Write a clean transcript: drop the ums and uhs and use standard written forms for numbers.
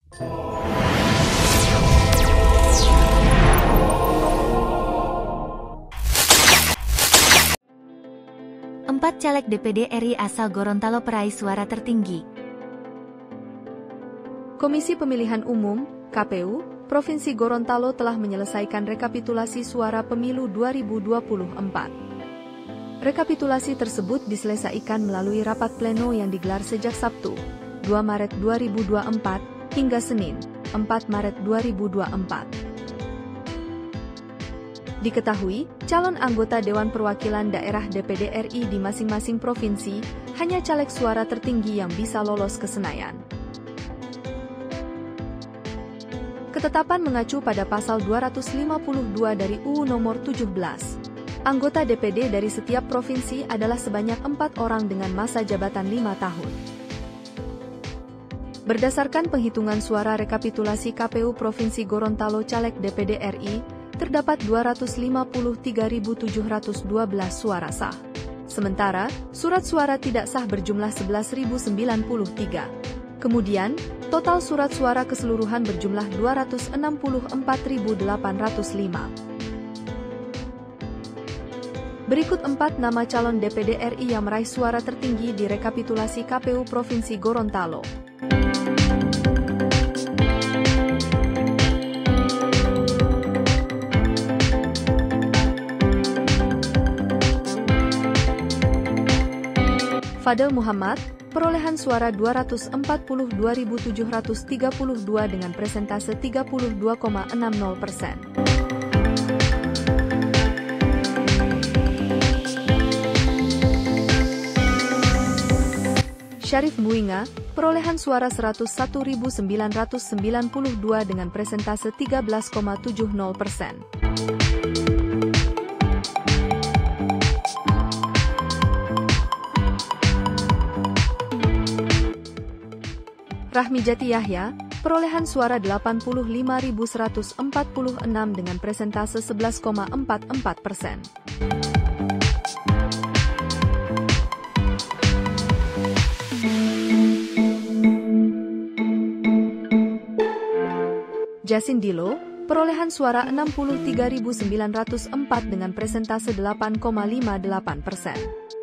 Empat caleg DPD RI asal Gorontalo peraih suara tertinggi. Komisi Pemilihan Umum, KPU, Provinsi Gorontalo telah menyelesaikan rekapitulasi suara pemilu 2024. Rekapitulasi tersebut diselesaikan melalui rapat pleno yang digelar sejak Sabtu, 2 Maret 2024, hingga Senin, 4 Maret 2024. Diketahui, calon anggota Dewan Perwakilan Daerah DPD RI di masing-masing provinsi hanya caleg suara tertinggi yang bisa lolos ke Senayan. Ketetapan mengacu pada pasal 252 dari UU Nomor 17. Anggota DPD dari setiap provinsi adalah sebanyak 4 orang dengan masa jabatan 5 tahun. Berdasarkan penghitungan suara rekapitulasi KPU Provinsi Gorontalo caleg DPD RI, terdapat 253.712 suara sah. Sementara, surat suara tidak sah berjumlah 11.093. Kemudian, total surat suara keseluruhan berjumlah 264.805. Berikut 4 nama calon DPD RI yang meraih suara tertinggi di rekapitulasi KPU Provinsi Gorontalo. Fadel Muhammad, perolehan suara 242.732 dengan persentase 32,60%. Syarif Muinga, perolehan suara 101.992 dengan persentase 13,70%. Rahmi Jati Yahya, perolehan suara 85.146 dengan persentase 11,44%. Jasin Dilo, perolehan suara 63.904 dengan persentase 8,58%.